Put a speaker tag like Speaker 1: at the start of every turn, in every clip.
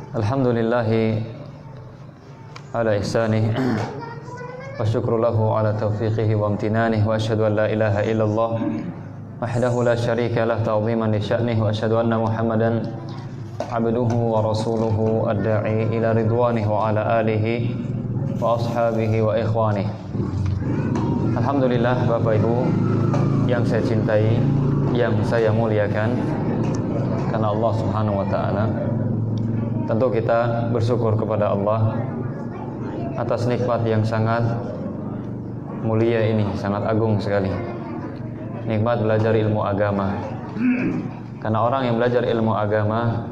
Speaker 1: Alhamdulillahi ala ihsanih wa syukru lahu ala taufiqihi wa amtinanih wa asyhadu an la ilaha illallah wahdahu la syarika lah ta'ziman li sya'nih wa asyhadu anna Muhammadan abduhu wa rasuluhu ad-da'i ila ridwanih wa ala alihi wa ashabihi wa ikhwanih. Alhamdulillah, Bapak Ibu yang saya cintai, yang saya muliakan karena Allah Subhanahu wa taala. Tentu kita bersyukur kepada Allah atas nikmat yang sangat mulia ini, sangat agung sekali. Nikmat belajar ilmu agama. Karena orang yang belajar ilmu agama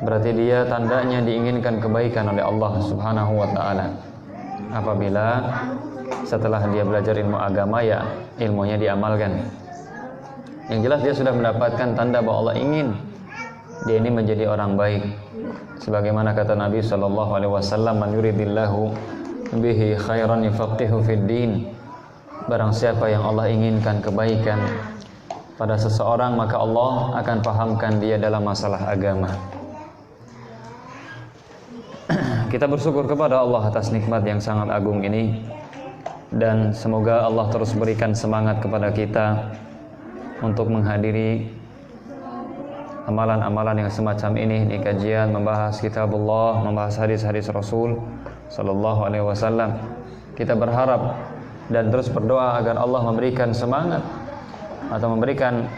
Speaker 1: berarti dia tandanya diinginkan kebaikan oleh Allah Subhanahu wa taala. Apabila setelah dia belajar ilmu agama, ya ilmunya diamalkan. Yang jelas dia sudah mendapatkan tanda bahwa Allah ingin dia ini menjadi orang baik. Sebagaimana kata Nabi sallallahu alaihi wasallam, "Man yuridillahu bihi khairan yufaqihu fid din." Barang siapa yang Allah inginkan kebaikan pada seseorang, maka Allah akan pahamkan dia dalam masalah agama. Kita bersyukur kepada Allah atas nikmat yang sangat agung ini, dan semoga Allah terus berikan semangat kepada kita untuk menghadiri amalan-amalan yang semacam ini, di kajian membahas kitabullah, membahas hadis-hadis Rasul sallallahu alaihi wasallam. Kita berharap dan terus berdoa agar Allah memberikan semangat atau memberikan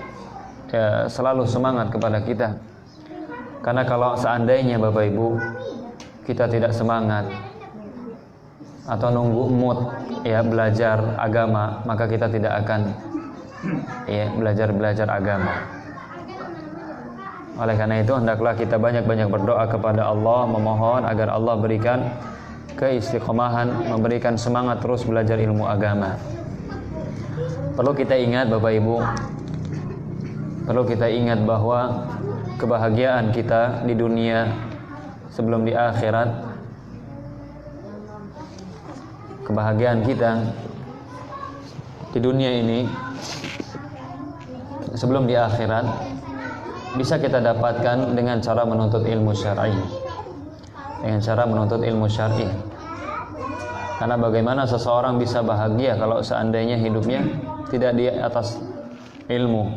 Speaker 1: selalu semangat kepada kita. Karena kalau seandainya Bapak Ibu kita tidak semangat atau nunggu mood belajar agama, maka kita tidak akan belajar agama. Oleh karena itu hendaklah kita banyak-banyak berdoa kepada Allah, memohon agar Allah berikan keistiqomahan, memberikan semangat terus belajar ilmu agama. Perlu kita ingat Bapak Ibu, perlu kita ingat bahwa kebahagiaan kita di dunia sebelum di akhirat, kebahagiaan kita di dunia ini sebelum di akhirat bisa kita dapatkan dengan cara menuntut ilmu syar'i. Dengan cara menuntut ilmu syar'i. Karena bagaimana seseorang bisa bahagia kalau seandainya hidupnya tidak di atas ilmu,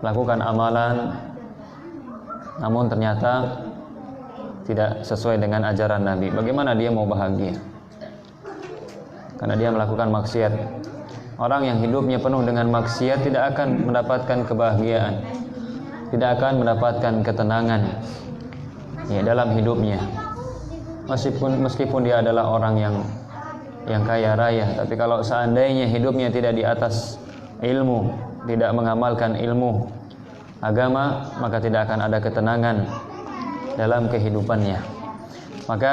Speaker 1: melakukan amalan namun ternyata tidak sesuai dengan ajaran Nabi. Bagaimana dia mau bahagia? Karena dia melakukan maksiat. Orang yang hidupnya penuh dengan maksiat tidak akan mendapatkan kebahagiaan, tidak akan mendapatkan ketenangan dalam hidupnya. Meskipun dia adalah orang yang kaya raya, tapi kalau seandainya hidupnya tidak di atas ilmu, tidak mengamalkan ilmu agama, maka tidak akan ada ketenangan dalam kehidupannya. Maka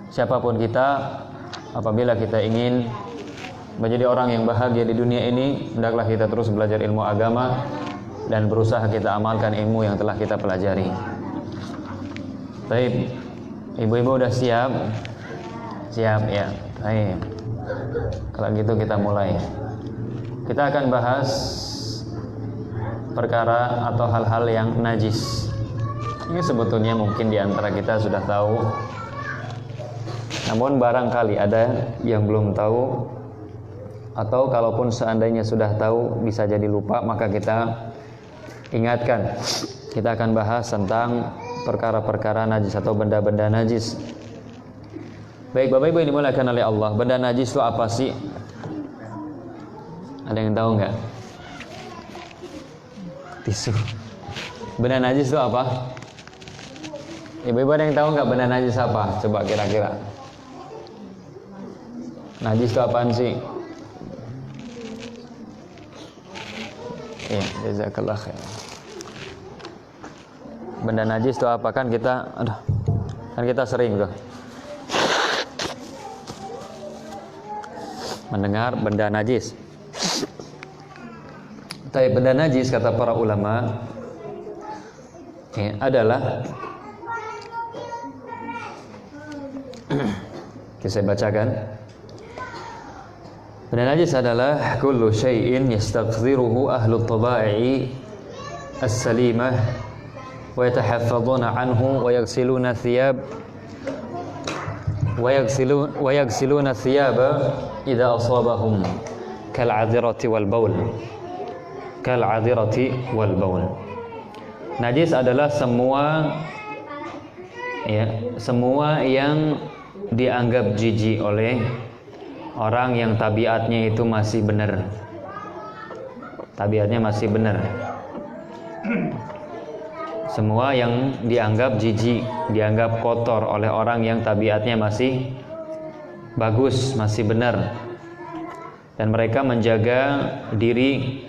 Speaker 1: siapapun kita, apabila kita ingin menjadi orang yang bahagia di dunia ini, hendaklah kita terus belajar ilmu agama dan berusaha kita amalkan ilmu yang telah kita pelajari. Baik, ibu-ibu udah siap? Siap ya. Baik. Kalau gitu kita mulai. Kita akan bahas perkara atau hal-hal yang najis. Ini sebetulnya mungkin di antara kita sudah tahu. Namun barangkali ada yang belum tahu, atau kalaupun seandainya sudah tahu bisa jadi lupa, maka kita ingatkan. Kita akan bahas tentang perkara-perkara najis atau benda-benda najis. Baik Bapak Ibu yang dimuliakan oleh Allah, benda najis itu apa sih? Ada yang tahu nggak? Tisu. Benda najis itu apa? Ibu-ibu ada yang tahu nggak benda najis apa? Coba kira-kira. Najis itu apaan sih? Ya, jazakallah khair. Benda najis itu apa? Kan kita sering tuh mendengar benda najis. Tapi benda najis kata para ulama adalah saya bacakan. Benda najis adalah kullu syai'in yastaghfiruhu ahlu taba'i as-salimah wa yatahaffazuna anhu wa yaghsiluna thiyaba idza asabahum kal'adhirati wal baul. Najis adalah semua yang dianggap jijik oleh orang yang tabiatnya itu masih benar. Semua yang dianggap jijik, dianggap kotor oleh orang yang tabiatnya masih bagus, masih benar, dan mereka menjaga diri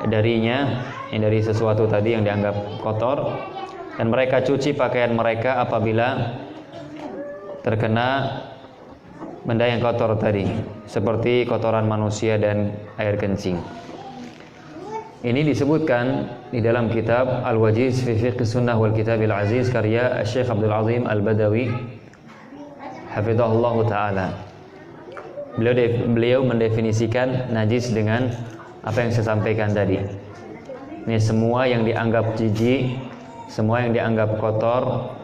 Speaker 1: darinya, dari sesuatu tadi yang dianggap kotor, dan mereka cuci pakaian mereka apabila terkena benda yang kotor tadi, seperti kotoran manusia dan air kencing. Ini disebutkan di dalam kitab Al-Wajiz fi Fiqh Sunnah wal Kitabil Aziz karya Syekh Abdul Azim Al-Badawi hafizahullah taala. Beliau mendefinisikan najis dengan apa yang saya sampaikan tadi. Ini semua yang dianggap jijik, semua yang dianggap kotor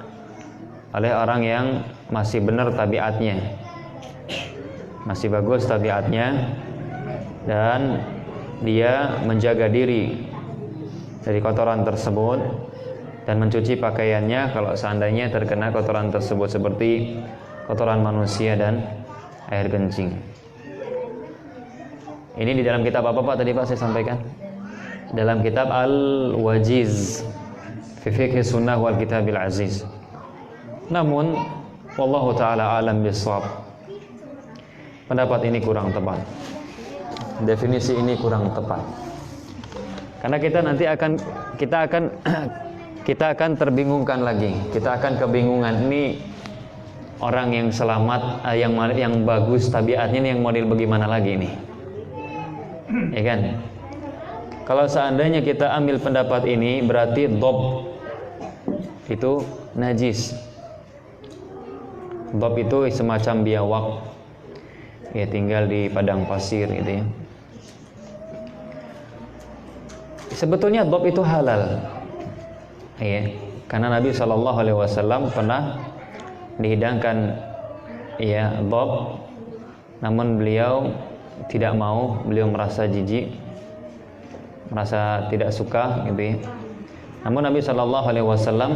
Speaker 1: oleh orang yang masih benar tabiatnya, masih bagus tabiatnya, dan dia menjaga diri dari kotoran tersebut dan mencuci pakaiannya kalau seandainya terkena kotoran tersebut, seperti kotoran manusia dan air kencing. Ini di dalam kitab apa Pak tadi Pak saya sampaikan? Dalam kitab Al-Wajiz fi Fiqh Sunnah wal Kitabil Aziz. Namun wallahu taala alam bissawab, pendapat ini kurang tepat. Definisi ini kurang tepat. Karena kita akan terbingungkan lagi. Kita akan kebingungan, ini orang yang selamat, yang bagus tabiatnya ini yang model bagaimana lagi nih? Ya kan? Kalau seandainya kita ambil pendapat ini, berarti dhab itu najis. Dhab itu semacam biawak, ya tinggal di padang pasir gitu ya. Sebetulnya dhab itu halal, ya, karena Nabi SAW pernah dihidangkan ya dhab, namun beliau tidak mau, beliau merasa jijik, merasa tidak suka gitu ya. Namun Nabi SAW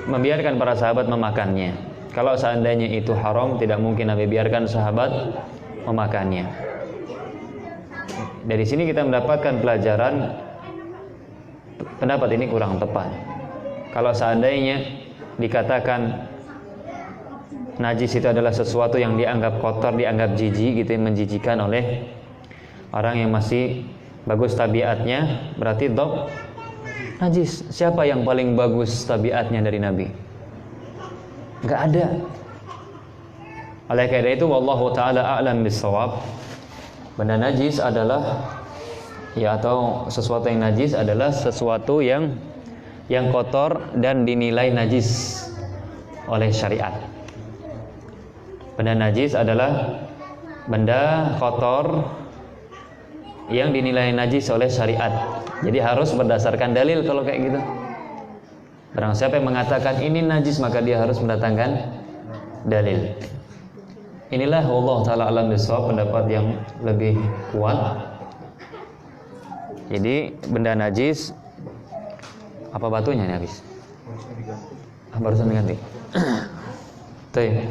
Speaker 1: membiarkan para sahabat memakannya. Kalau seandainya itu haram, tidak mungkin Nabi biarkan sahabat memakannya. Dari sini kita mendapatkan pelajaran, pendapat ini kurang tepat. Kalau seandainya dikatakan najis itu adalah sesuatu yang dianggap kotor, dianggap jijik gitu, menjijikan oleh orang yang masih bagus tabiatnya, berarti dhab najis. Siapa yang paling bagus tabiatnya dari Nabi? Enggak ada. Oleh karena itu wallahu taala a'lam bissawab, benda najis adalah atau sesuatu yang najis adalah sesuatu yang kotor dan dinilai najis oleh syariat. Benda najis adalah benda kotor yang dinilai najis oleh syariat. Jadi harus berdasarkan dalil kalau kayak gitu. Barang siapa yang mengatakan ini najis, maka dia harus mendatangkan dalil. Inilah wallahu taala alam bissawab, pendapat yang lebih kuat. Jadi benda najis, apa batunya ini habis? Barusan diganti. Tuh.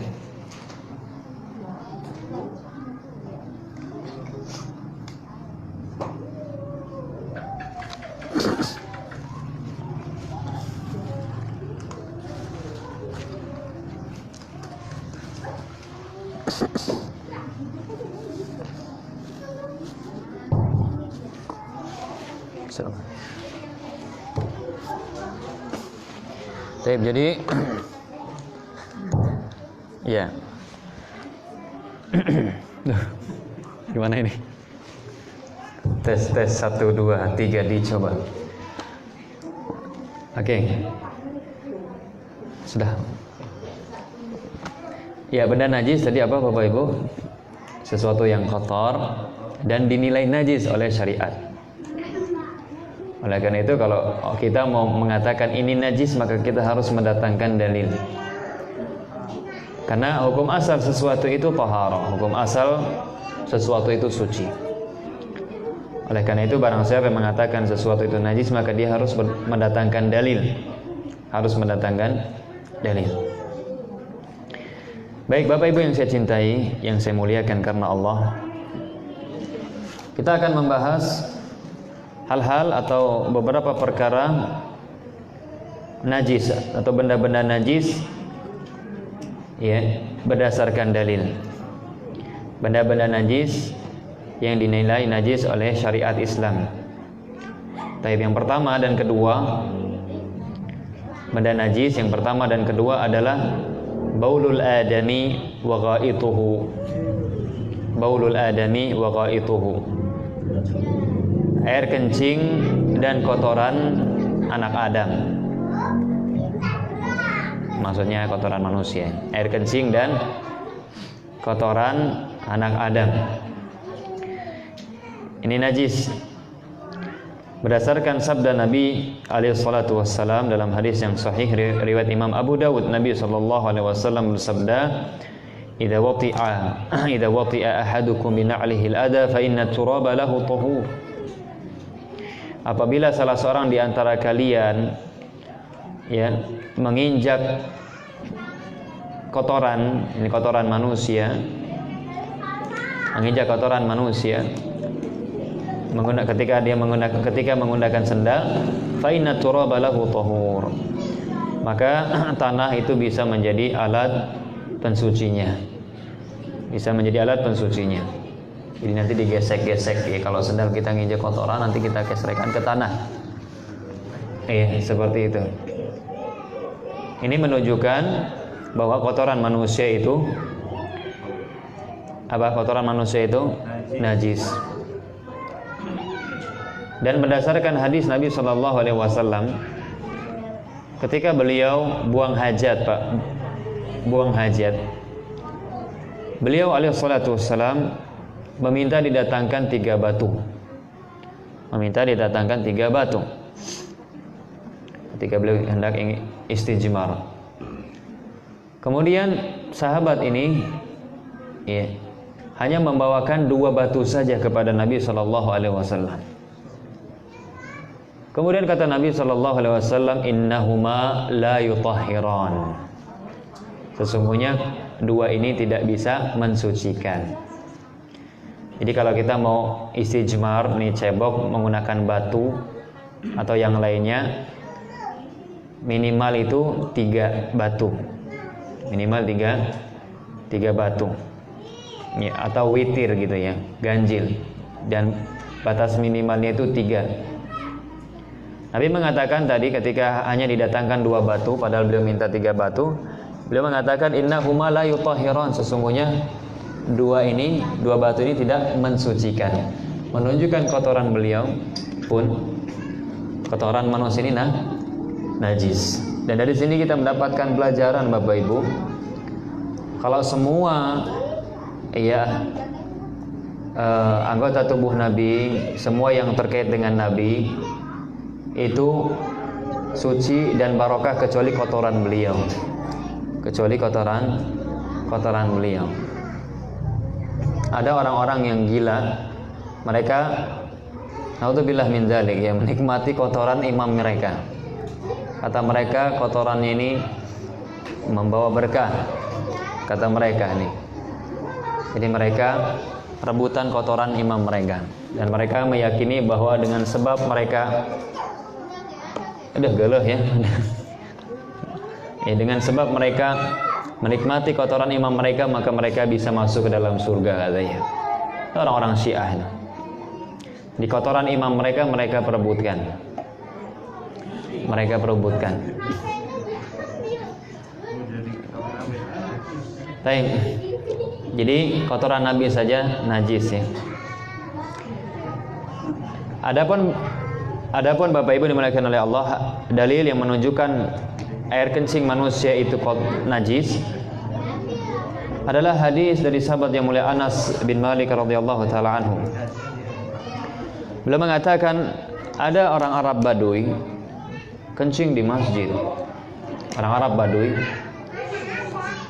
Speaker 1: Jadi ya gimana ini? Tes 1 2 3 dicoba. Oke. Sudah. Ya, benda najis tadi apa Bapak Ibu? Sesuatu yang kotor dan dinilai najis oleh syariat. Oleh karena itu kalau kita mau mengatakan ini najis, maka kita harus mendatangkan dalil. Karena hukum asal sesuatu itu taharah, hukum asal sesuatu itu suci. Oleh karena itu barang siapa yang mengatakan sesuatu itu najis, maka dia harus mendatangkan dalil. Harus mendatangkan dalil. Baik Bapak Ibu yang saya cintai, yang saya muliakan karena Allah, kita akan membahas hal-hal atau beberapa perkara najis atau benda-benda najis ya, berdasarkan dalil. Benda-benda najis yang dinilai najis oleh syariat Islam. Tapi yang pertama dan kedua, benda najis yang pertama dan kedua adalah baulul adami wa ghaituhu. Baulul adami wa ghaituhu. Air kencing dan kotoran anak Adam. Maksudnya kotoran manusia. Air kencing dan kotoran anak Adam. Ini najis. Berdasarkan sabda Nabi alaihi salatu wassalam dalam hadis yang sahih riwayat Imam Abu Dawud, Nabi sallallahu alaihi wasallam bersabda, "Idza wati'a ahadukum bi na'lihi al-adha fa inna turaba lahu tahur." Apabila salah seorang di antara kalian ya menginjak kotoran, ini kotoran manusia, menginjak kotoran manusia, ketika menggunakan sendal, fa inna turaba lahu tahur, maka tanah itu bisa menjadi alat pensucinya. Bisa menjadi alat pensucinya. Jadi nanti digesek-gesek ya, kalau sendal kita nginjak kotoran nanti kita gesrekkan ke tanah. Seperti itu. Ini menunjukkan bahwa kotoran manusia itu najis. Dan berdasarkan hadis Nabi sallallahu alaihi wasallam, ketika beliau buang hajat, beliau alaihi salatu wassalam meminta didatangkan 3 batu. Ketika beliau hendak istijmar. Kemudian sahabat ini hanya membawakan 2 batu saja kepada Nabi sallallahu alaihi wasallam. Kemudian kata Nabi sallallahu alaihi wasallam, innahuma la yutahhiran. Sesungguhnya 2 ini tidak bisa mensucikan. Jadi kalau kita mau istijmar nih, cebok menggunakan batu atau yang lainnya, minimal itu 3 batu. Minimal 3 batu. Ya, atau witir gitu ya, ganjil. Dan batas minimalnya itu 3. Nabi mengatakan tadi ketika hanya didatangkan 2 batu, padahal beliau minta 3 batu, beliau mengatakan innahuma la yutahhiran, sesungguhnya 2 batu ini tidak mensucikan. Menunjukkan kotoran beliau pun, kotoran manusia ini najis. Dan dari sini kita mendapatkan pelajaran Bapak Ibu, kalau semua anggota tubuh Nabi, semua yang terkait dengan Nabi itu suci dan barokah kecuali kotoran beliau. Kotoran beliau. Ada orang-orang yang gila, mereka naudzubillah min dzalik ya, menikmati kotoran imam mereka. Kata mereka kotorannya ini membawa berkah. Kata mereka nih. Jadi mereka rebutan kotoran imam mereka, dan mereka meyakini bahwa dengan sebab mereka galuh ya. Dengan sebab mereka menikmati kotoran imam mereka, maka mereka bisa masuk ke dalam surga katanya. Orang-orang Syiah. Di kotoran imam mereka perebutkan. Baik. Jadi kotoran Nabi saja najis ya. Adapun Bapak Ibu dimuliakan oleh Allah, dalil yang menunjukkan air kencing manusia itu najis adalah hadis dari sahabat yang mulia Anas bin Malik radhiyallahu taala anhu. Beliau mengatakan, ada orang Arab Baduy kencing di masjid. Orang Arab Baduy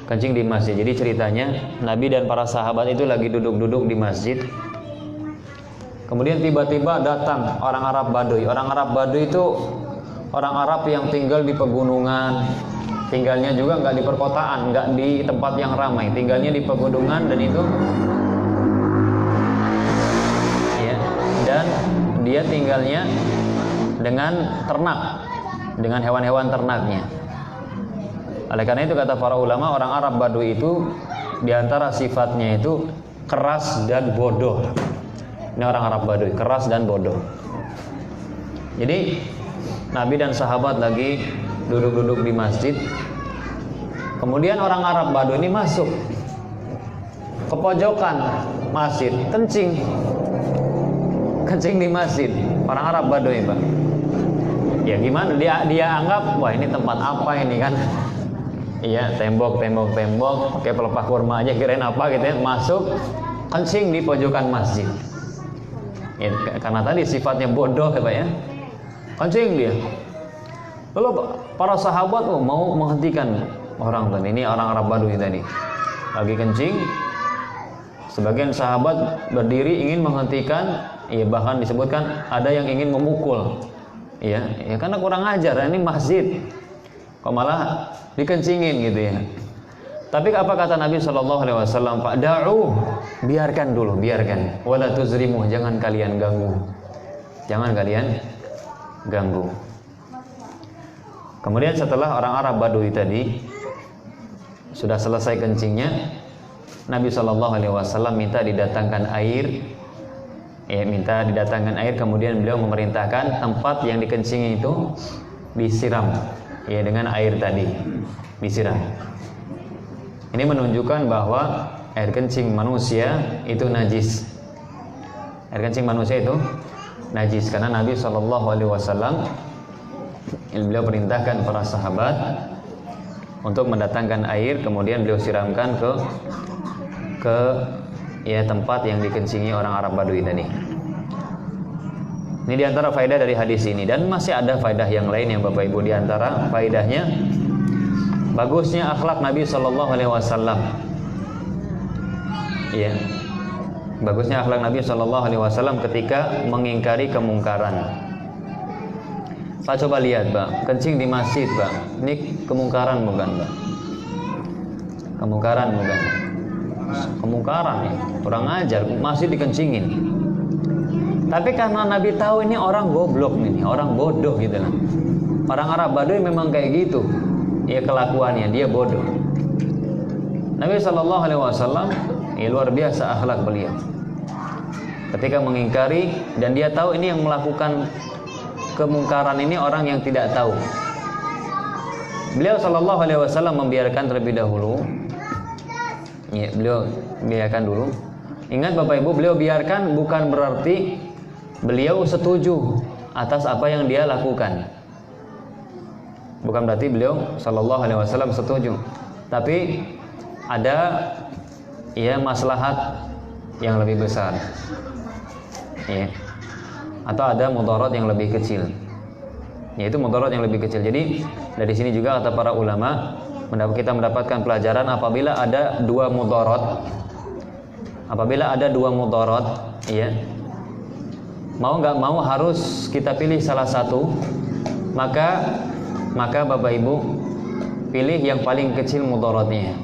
Speaker 1: kencing di masjid. Jadi ceritanya Nabi dan para sahabat itu lagi duduk-duduk di masjid. Kemudian tiba-tiba datang orang Arab Baduy. Orang Arab Baduy itu orang Arab yang tinggal di pegunungan. Tinggalnya juga nggak di perkotaan, nggak di tempat yang ramai. Tinggalnya di pegunungan dan itu, ya. Dan dia tinggalnya dengan ternak, dengan hewan-hewan ternaknya. Oleh karena itu kata para ulama, orang Arab Baduy itu diantara sifatnya itu keras dan bodoh. Ini orang Arab Baduy, keras dan bodoh. Jadi Nabi dan sahabat lagi duduk-duduk di masjid. Kemudian orang Arab Baduy ini masuk ke pojokan masjid, kencing di masjid. Orang Arab Baduy, Pak. Ya gimana? Dia anggap, wah ini tempat apa ini kan? Iya, tembok, pakai pelepah kurma aja, kirain apa gitu ya. Masuk, kencing di pojokan masjid. Ya, karena tadi sifatnya bodoh ya Pak ya. Kencing dia. Lalu para sahabat mau menghentikan orang tadi. Ini orang Arab Baduy tadi lagi kencing. Sebagian sahabat berdiri ingin menghentikan. Ya bahkan disebutkan ada yang ingin memukul. Ya karena kurang ajar. Ini masjid kok malah dikencingin gitu ya. Tapi apa kata Nabi SAW? Pak, da'u, biarkan dulu, biarkan. Wala tuzrimu, jangan kalian ganggu. Jangan kalian ganggu. Kemudian setelah orang Arab Baduy tadi sudah selesai kencingnya, Nabi SAW minta didatangkan air. Minta didatangkan air. Kemudian beliau memerintahkan tempat yang dikencingi itu disiram, dengan air tadi disiram. Ini menunjukkan bahwa air kencing manusia itu najis. Air kencing manusia itu najis karena Nabi SAW beliau perintahkan para sahabat untuk mendatangkan air, kemudian beliau siramkan ke tempat yang dikencingi orang Arab Baduy tadi. Ini diantara faedah dari hadis ini, dan masih ada faedah yang lain yang Bapak Ibu. Diantara faedahnya bagusnya akhlak Nabi SAW. Bagusnya akhlak Nabi SAW ketika mengingkari kemungkaran. Pak coba lihat Pak, kencing di masjid Pak, ini kemungkaran bukan Pak? Kemungkaran bukan? Kemungkaran ya, kurang ajar, masih dikencingin. Tapi karena Nabi tahu ini orang goblok nih, orang bodoh gitu lah. Orang Arab Baduy memang kayak gitu. Kelakuannya dia bodoh. Nabi SAW luar biasa akhlak beliau. Ketika mengingkari dan dia tahu ini yang melakukan kemungkaran ini orang yang tidak tahu. Beliau SAW membiarkan terlebih dahulu. Beliau biarkan dulu. Ingat Bapak Ibu, beliau biarkan bukan berarti beliau setuju atas apa yang dia lakukan. Bukan berarti beliau SAW setuju, tapi ada maslahat yang lebih besar, atau ada mudarat yang lebih kecil, yaitu mudarat yang lebih kecil. Jadi dari sini juga kata para ulama, kita mendapatkan pelajaran apabila ada dua mudarat, mau nggak mau harus kita pilih salah satu, maka Bapak Ibu pilih yang paling kecil mudaratnya.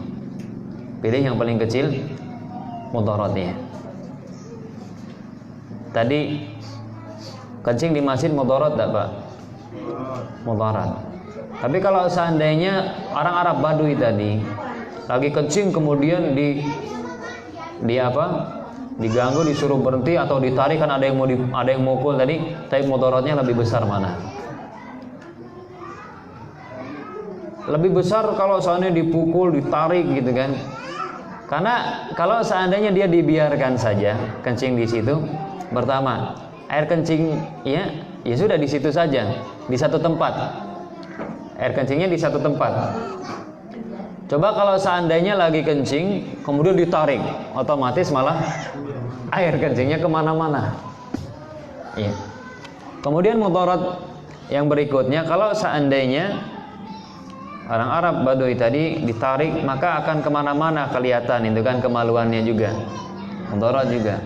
Speaker 1: Pilih yang paling kecil mudaratnya. Tadi kencing di masjid mudarat tak Pak? Mudarat. Tapi kalau seandainya orang Arab Baduy tadi lagi kencing kemudian diganggu, disuruh berhenti atau ditarik, kan ada yang mukul tadi, tapi mudaratnya lebih besar mana? Lebih besar kalau seandainya dipukul, ditarik gitu kan. Karena kalau seandainya dia dibiarkan saja kencing di situ, pertama, air kencing ya sudah di situ saja, di satu tempat. Air kencingnya di satu tempat. Coba kalau seandainya lagi kencing kemudian ditarik, otomatis malah air kencingnya kemana-mana. Kemudian mudarat yang berikutnya, kalau seandainya orang Arab Baduy tadi ditarik, maka akan kemana-mana kelihatan itu kan kemaluannya juga, mudarat juga.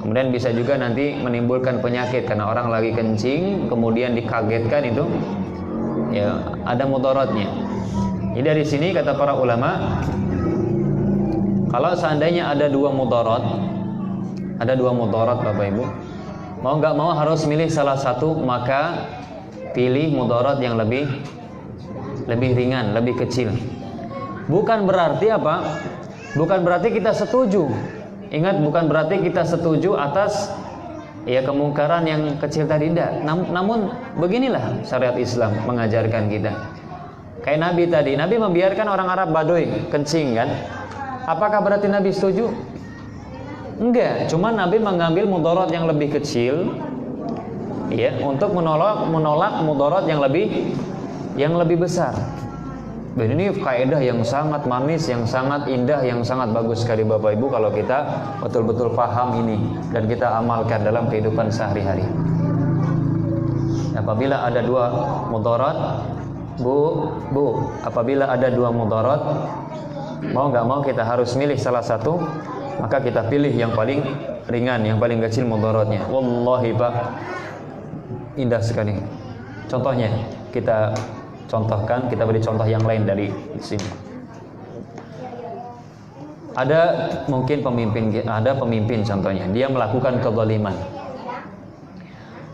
Speaker 1: Kemudian bisa juga nanti menimbulkan penyakit karena orang lagi kencing kemudian dikagetkan, itu ya ada mudaratnya. Jadi dari sini kata para ulama, kalau seandainya ada dua mudarat Bapak Ibu, mau nggak mau harus milih salah satu, maka pilih mudarat yang lebih ringan, lebih kecil. Bukan berarti apa? Bukan berarti kita setuju. Ingat, bukan berarti kita setuju atas ya kemungkaran yang kecil tadi, tidak. Namun beginilah syariat Islam mengajarkan kita. Kayak Nabi tadi, Nabi membiarkan orang Arab Baduy kencing kan? Apakah berarti Nabi setuju? Enggak, cuma Nabi mengambil mudarat yang lebih kecil ya, untuk menolak mudarat yang lebih besar. Dan ini kaidah yang sangat manis, yang sangat indah, yang sangat bagus sekali Bapak Ibu kalau kita betul-betul paham ini dan kita amalkan dalam kehidupan sehari-hari. Apabila ada dua mudarat, apabila ada dua mudarat, mau nggak mau kita harus milih salah satu, maka kita pilih yang paling ringan, yang paling kecil mudaratnya. Wallahi Pak, indah sekali. Contohnya kita contohkan, kita beri contoh yang lain dari sini. Ada mungkin pemimpin contohnya, dia melakukan kezaliman.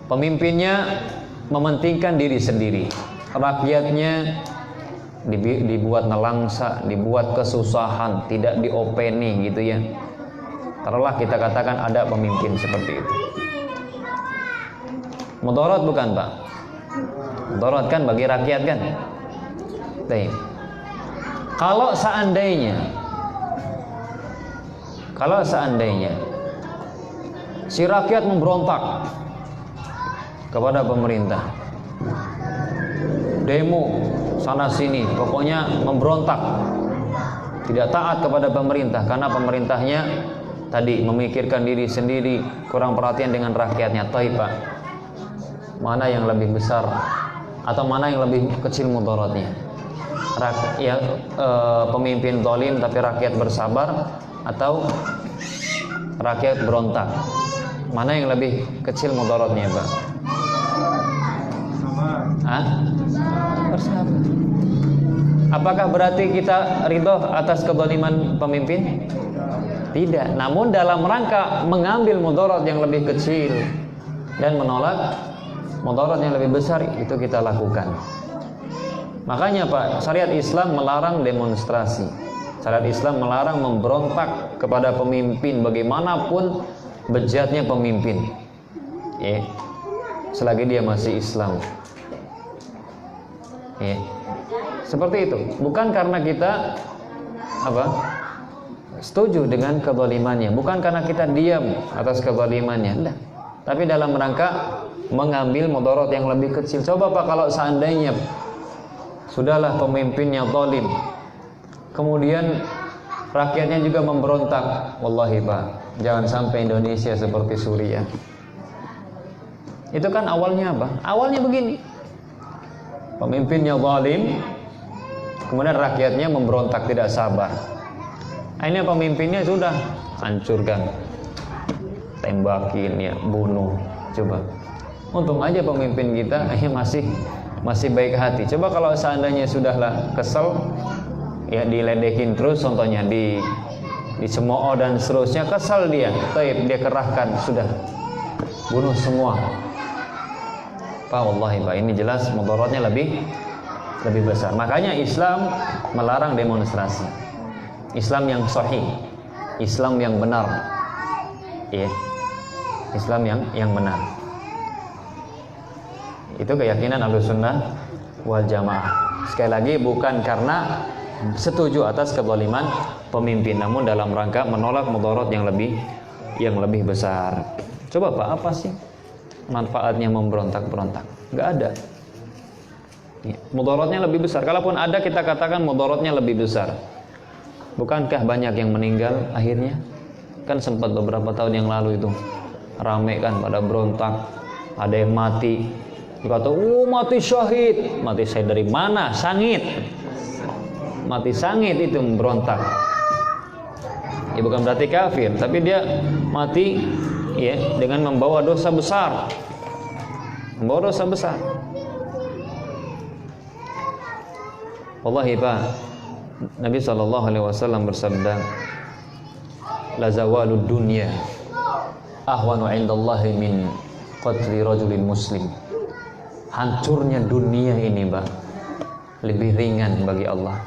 Speaker 1: Pemimpinnya mementingkan diri sendiri, rakyatnya dibuat nelangsa, dibuat kesusahan, tidak diopeni gitu ya. Taruhlah kita katakan ada pemimpin seperti itu. Mudarat bukan Pak? Mudarat kan bagi rakyat kan? Baik. Kalau seandainya si rakyat memberontak kepada pemerintah, demo sana sini, pokoknya memberontak, tidak taat kepada pemerintah karena pemerintahnya tadi memikirkan diri sendiri, kurang perhatian dengan rakyatnya. Pak, mana yang lebih besar atau mana yang lebih kecil mudaratnya? Pemimpin zalim tapi rakyat bersabar, atau rakyat berontak? Mana yang lebih kecil mudaratnya Pak? Bersabar. Apakah berarti kita ridho atas kezaliman pemimpin? Tidak. Namun dalam rangka mengambil mudarat yang lebih kecil dan menolak mudarat yang lebih besar, itu kita lakukan. Makanya Pak, syariat Islam melarang demonstrasi. Syariat Islam melarang memberontak kepada pemimpin bagaimanapun bejatnya pemimpin. Selagi dia masih Islam. Seperti itu. Bukan karena kita setuju dengan kezalimannya, bukan karena kita diam atas kezalimannya, tapi dalam rangka mengambil mudarat yang lebih kecil. Coba Pak, kalau seandainya sudahlah pemimpinnya zalim, kemudian rakyatnya juga memberontak, wallahi Pak, jangan sampai Indonesia seperti Suriah. Itu kan awalnya apa? Awalnya begini, pemimpinnya zalim, kemudian rakyatnya memberontak tidak sabar. Akhirnya pemimpinnya sudah hancurkan, tembakin ya, bunuh. Coba, untung aja pemimpin kita masih baik hati. Coba kalau seandainya sudahlah kesel, ya diledekin terus, contohnya dicemooh dan seterusnya, kesal dia, dia kerahkan, sudah bunuh semua. Pak, wallahi Pak, ini jelas mudaratnya lebih besar. Makanya Islam melarang demonstrasi. Islam yang sahih, Islam yang benar, Islam yang benar. Itu keyakinan Ahlussunnah wal Jamaah. Sekali lagi, bukan karena setuju atas kezaliman pemimpin, namun dalam rangka menolak mudarat yang lebih besar. Coba Pak, apa sih manfaatnya memberontak-berontak? Nggak ada. Mudaratnya lebih besar. Kalaupun ada, kita katakan mudaratnya lebih besar. Bukankah banyak yang meninggal akhirnya? Kan sempat beberapa tahun yang lalu itu rame kan pada berontak, Ada yang mati, dikata, mati syahid. Mati syahid dari mana? Sangit. Mati sangit itu memberontak. Ya bukan berarti kafir, tapi dia mati ya dengan membawa dosa besar. Membawa dosa besar. Wallahi Pak, Nabi SAW bersabda, la zawalud dunya ahwanu indallahi min qatli rajulin muslim. Hancurnya dunia ini Pak lebih ringan bagi Allah.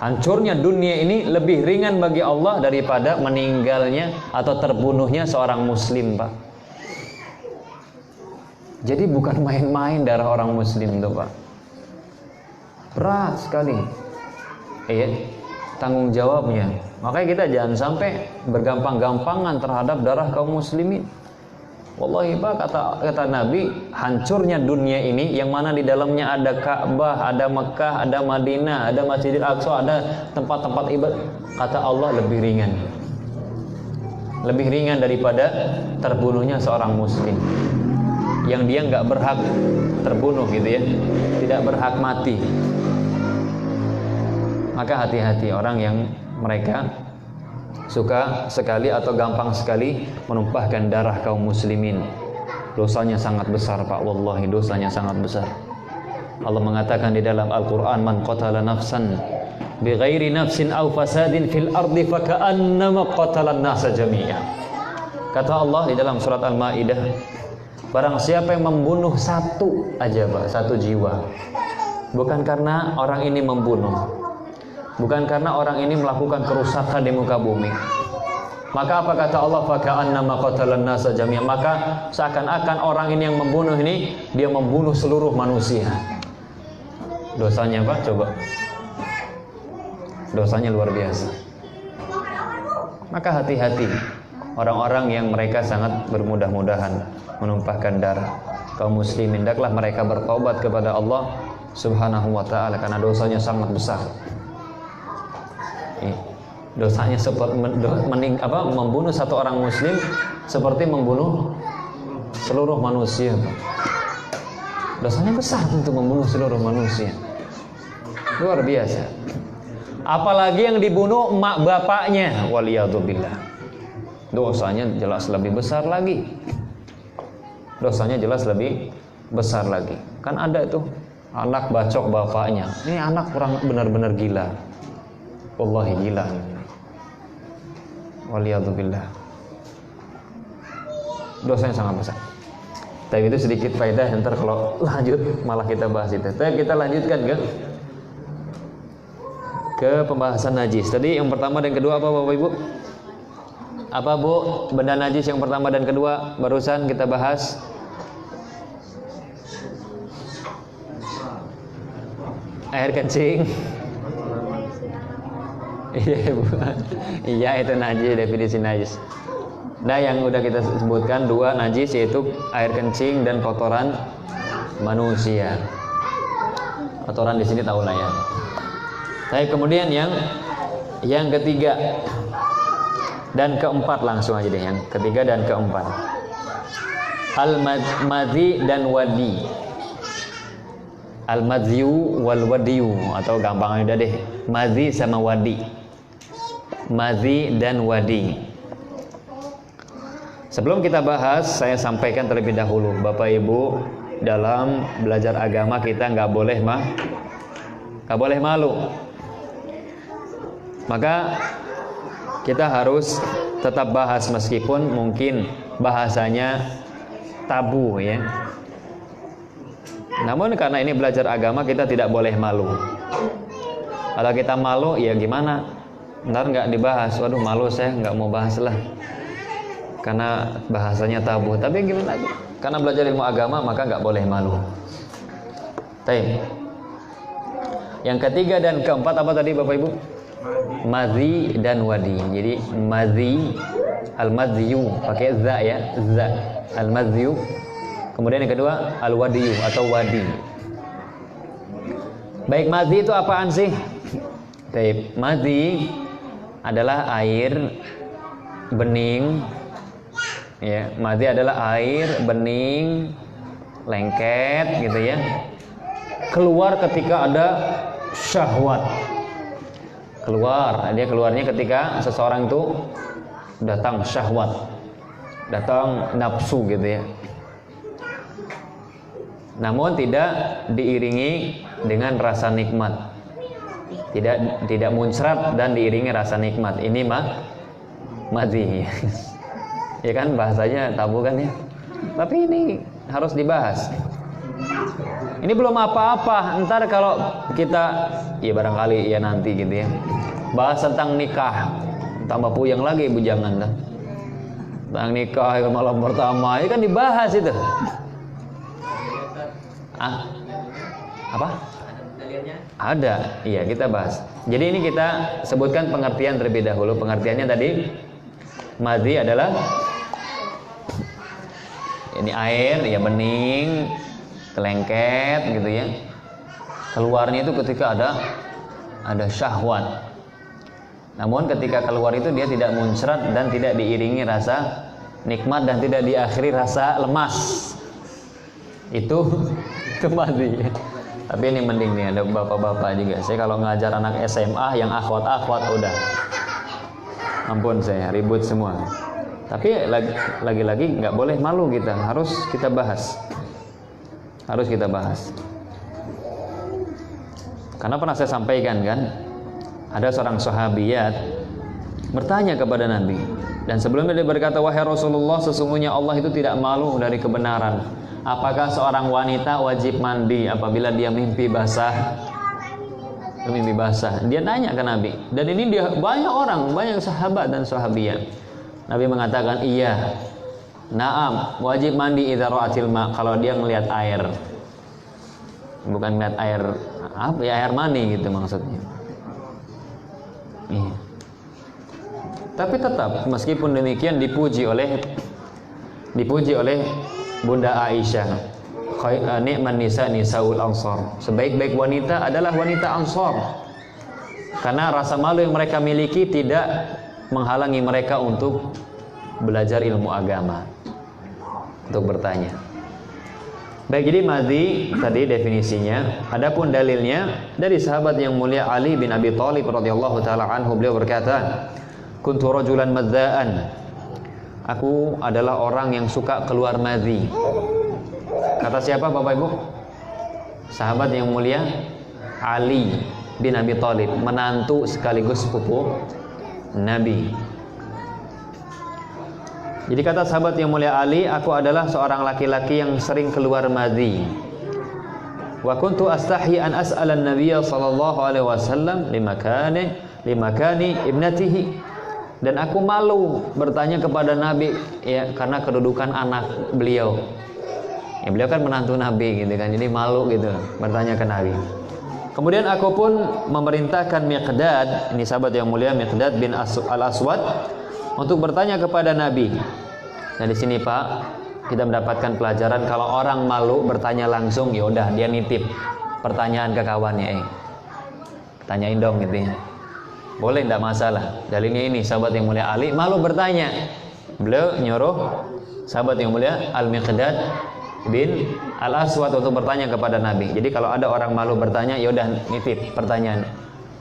Speaker 1: Hancurnya dunia ini lebih ringan bagi Allah daripada meninggalnya atau terbunuhnya seorang muslim Pak. Jadi bukan main-main darah orang muslim itu Pak. Berat sekali. Iya, tanggung jawabnya. Makanya kita jangan sampai bergampang-gampangan terhadap darah kaum muslimin. Wallahi Pak, kata Nabi, hancurnya dunia ini yang mana di dalamnya ada Ka'bah, ada Mekah, ada Madinah, ada Masjidil Aqsa, ada tempat-tempat ibadah. Kata Allah lebih ringan. Lebih ringan daripada terbunuhnya seorang muslim yang dia nggak berhak terbunuh gitu ya, tidak berhak mati. Maka hati-hati orang yang mereka suka sekali atau gampang sekali menumpahkan darah kaum muslimin. Dosanya sangat besar Pak, wallahi dosanya sangat besar. Allah mengatakan di dalam Al-Quran, man qatala nafsan bighairi nafsin aw fasadin fil ardi faka'annama qatalan nasa jami'a. Kata Allah di dalam surat Al-Maidah, barang siapa yang membunuh satu aja Pak, satu jiwa, bukan karena orang ini membunuh, bukan karena orang ini melakukan kerusakan di muka bumi, maka apa kata Allah, faka'annama qatalan nasa jami'a, maka seakan-akan orang ini yang membunuh ini dia membunuh seluruh manusia. Dosanya Pak, coba, dosanya luar biasa. Maka hati-hati orang-orang yang mereka sangat bermudah-mudahan menumpahkan darah kaum muslimin. Hendaklah mereka bertobat kepada Allah Subhanahu wa taala karena dosanya sangat besar. Dosanya seperti membunuh satu orang muslim seperti membunuh seluruh manusia. Dosanya besar untuk membunuh seluruh manusia. Luar biasa. Apalagi yang dibunuh emak bapaknya, waliyadzubillah. Dosanya jelas lebih besar lagi. Dosanya jelas lebih besar lagi. Kan ada itu anak bacok bapaknya. Ini anak kurang benar-benar gila. Wallahi gila. Waliyadzubillah. Dosanya sangat besar. Tapi itu sedikit faedah, ntar kalau lanjut malah kita bahas itu. Tapi kita lanjutkan ke pembahasan najis. Tadi yang pertama dan kedua apa Bapak Ibu? Apa Bu? Benda najis yang pertama dan kedua barusan kita bahas. Air kencing. Iya Bu. Iya itu najis, definisi najis. Nah yang udah kita sebutkan dua najis, yaitu air kencing dan kotoran manusia. Kotoran di sini tahu lah ya. Tapi kemudian yang ketiga dan keempat, langsung aja deh yang ketiga dan keempat. Al-madzi dan wadi. Al-madziyu wal wadiyu, atau gampang udah deh, madzi sama wadi. Madzi dan wadi. Sebelum kita bahas, saya sampaikan terlebih dahulu, Bapak Ibu, dalam belajar agama kita nggak boleh malu. Maka kita harus tetap bahas meskipun mungkin bahasanya tabu ya. Namun karena ini belajar agama, kita tidak boleh malu. Kalau kita malu ya gimana? Ntar nggak dibahas. Waduh malu, saya nggak mau bahas lah, karena bahasanya tabu. Tapi gimana lagi? Karena belajar ilmu agama maka nggak boleh malu. Baik. Yang ketiga dan keempat apa tadi Bapak Ibu? Madzi dan wadi. Jadi madzi, al-madziyu pakai za ya, za. Al-madziyu. Kemudian yang kedua al-wadiyu atau wadi. Baik, madzi itu apaan sih? Baik, madzi adalah air bening Ya, madhi adalah air bening, lengket gitu ya. Keluar ketika ada syahwat. Dia keluarnya ketika seseorang itu datang syahwat, datang nafsu gitu ya. Namun tidak diiringi dengan rasa nikmat. Tidak muncrat dan diiringi rasa nikmat. Ini madhi. Ya kan bahasanya tabu kan ya. Tapi ini harus dibahas. Ini belum apa-apa. Ntar kalau kita ya barangkali ya nanti gitu ya. Bahas tentang nikah. Tambah puyeng lagi bujangan dah. Tentang nikah malam pertama ini kan dibahas itu. Apa? Ada. Iya, kita bahas. Jadi ini kita sebutkan pengertian terlebih dahulu. Pengertiannya tadi madhi adalah ini air ya bening, kelengket gitu ya. Keluarnya itu ketika ada syahwat. Namun ketika keluar itu dia tidak muncrat dan tidak diiringi rasa nikmat dan tidak diakhiri rasa lemas. Itu madhi. Tapi ini mending nih ada bapak-bapak juga. Saya kalau ngajar anak SMA yang akhwat-akhwat udah ampun saya ribut semua. Tapi lagi-lagi nggak boleh malu kita, harus kita bahas. Karena pernah saya sampaikan kan, ada seorang sahabiyat bertanya kepada Nabi, dan sebelumnya dia berkata, wahai Rasulullah, sesungguhnya Allah itu tidak malu dari kebenaran. Apakah seorang wanita wajib mandi apabila dia mimpi basah? Dia tanya ke Nabi, dan ini dia banyak sahabat dan sahabiyat. Nabi mengatakan iya, naam, wajib mandi idza ra'atil ma, kalau dia melihat air. Bukan melihat air apa ya, air mani gitu maksudnya. Iya. Tapi tetap meskipun demikian dipuji oleh Bunda Aisyah, ni'man nisa nisaul ansar. Sebaik-baik wanita adalah wanita Ansar. Karena rasa malu yang mereka miliki tidak menghalangi mereka untuk belajar ilmu agama, untuk bertanya. Baik, jadi madhi tadi definisinya. Adapun dalilnya dari sahabat yang mulia Ali bin Abi Thalib radhiyallahu taala anhu, beliau berkata, kuntu rajulan madzaan. Aku adalah orang yang suka keluar madhi. Kata siapa Bapak Ibu? Sahabat yang mulia Ali bin Abi Thalib, menantu sekaligus sepupu Nabi. Jadi kata sahabat yang mulia Ali, aku adalah seorang laki-laki yang sering keluar madhi. Wa kuntu astahi an as'ala an-nabiy sallallahu alaihi wasallam limakani ibnatihi. Dan aku malu bertanya kepada Nabi ya, karena kedudukan anak beliau. Ya, beliau kan menantu Nabi gitu kan. Jadi malu gitu bertanya ke Nabi. Kemudian aku pun memerintahkan Miqdad, ini sahabat yang mulia Miqdad bin Al-Aswad, untuk bertanya kepada Nabi. Nah di sini Pak, kita mendapatkan pelajaran kalau orang malu bertanya langsung, ya udah dia nitip pertanyaan ke kawannya, tanyain dong gitu ya. Boleh, tidak masalah. Dalilnya ini sahabat yang mulia Ali malu bertanya. Beliau nyuruh sahabat yang mulia Al-Miqdad bin Al-Aswad untuk bertanya kepada Nabi. Jadi kalau ada orang malu bertanya, ya udah nitip pertanyaan.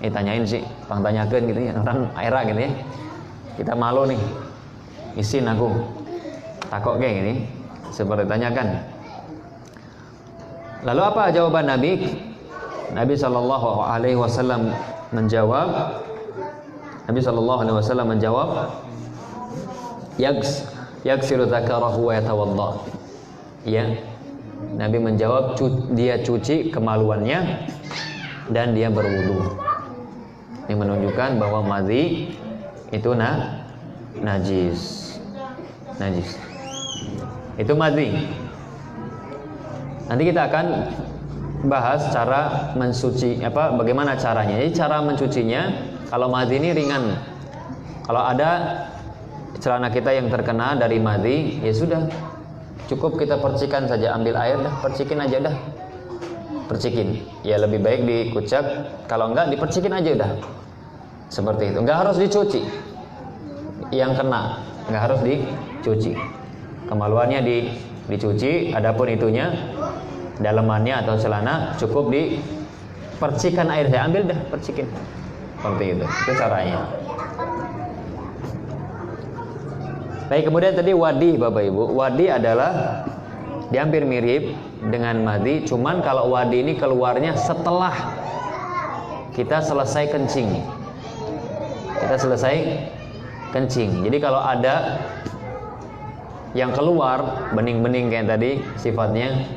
Speaker 1: Tanyain sih, bang tanyakan gitu ya, orang era gitu ya. Kita malu nih, isin aku takok kayak gini, seperti tanyakan. Lalu apa jawaban Nabi? Nabi sallallahu alaihi wasallam menjawab. Yaksiru dzakarahu wa yatawadda. Ya, Nabi menjawab dia cuci kemaluannya dan dia berwudu. Ini menunjukkan bahwa madhi itu najis. Itu madhi. Nanti kita akan bahas cara mensuci, bagaimana caranya. Jadi cara mencucinya, kalau madhi ini ringan. Kalau ada celana kita yang terkena dari madhi, ya sudah, cukup kita percikan saja, ambil air dah, percikin aja dah. Percikin. Ya lebih baik dikucek, kalau enggak dipercikin aja dah. Seperti itu. Enggak harus dicuci. Yang kena enggak harus dicuci. Kemaluannya dicuci, adapun itunya dalemannya atau celana cukup dipercikan air. Saya ambil dah, percikin. Seperti itu caranya. Baik, kemudian tadi wadi, Bapak Ibu. Wadi adalah hampir mirip dengan madi, cuman kalau wadi ini keluarnya setelah kita selesai kencing. Kita selesai kencing. Jadi kalau ada yang keluar bening-bening kayak tadi sifatnya,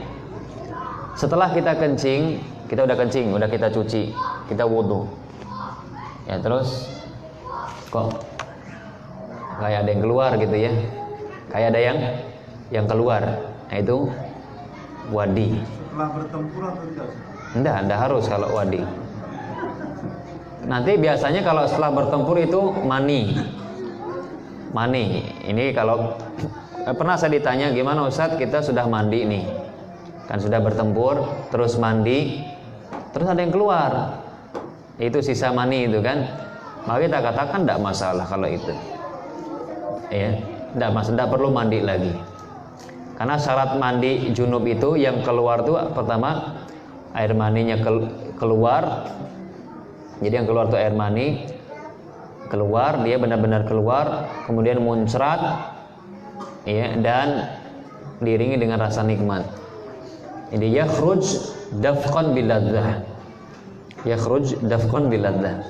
Speaker 1: setelah kita kencing, kita udah kencing, udah kita cuci, kita wudhu, ya terus kok kayak ada yang keluar gitu ya, kayak ada yang keluar, nah itu wadi.
Speaker 2: Setelah bertempur atau tidak?
Speaker 1: Enggak harus kalau wadi. Nanti biasanya kalau setelah bertempur itu mani. Ini kalau pernah saya ditanya, gimana Ustadz, kita sudah mandi nih, kan sudah bertempur, terus mandi, terus ada yang keluar, itu sisa mani itu kan, maka kita katakan tidak masalah kalau itu, ya, tidak perlu mandi lagi, karena syarat mandi junub itu yang keluar tuh pertama air maninya keluar, jadi yang keluar tuh air mani keluar, dia benar-benar keluar, kemudian muncrat, ya, dan diiringi dengan rasa nikmat. Jadi yakhruj dafqan biladzah. Yakhruj dafqan biladzah.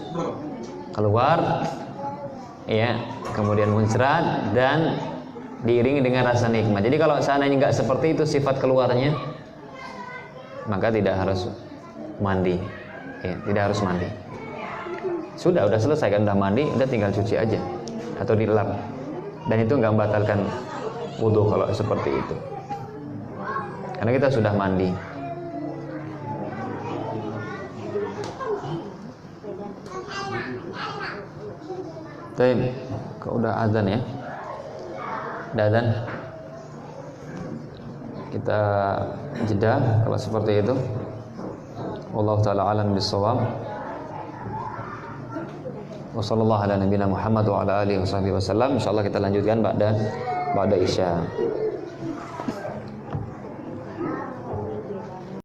Speaker 1: Keluar, ya, kemudian muncrat dan diiringi dengan rasa nikmat. Jadi kalau seandainya enggak seperti itu sifat keluarnya, maka tidak harus mandi. Ya, tidak harus mandi. Sudah selesai kan, udah mandi, udah tinggal cuci aja atau dilap. Dan itu enggak membatalkan wudhu kalau seperti itu, karena kita sudah mandi. Tapi kok udah azan ya? Udah azan? Kita jeda kalau seperti itu. Wallahu taala alam bissawab. Wa sallallahu ala nabiyina Muhammad wa ala alihi wasallam. Insyaallah kita lanjutkan ba'da isya.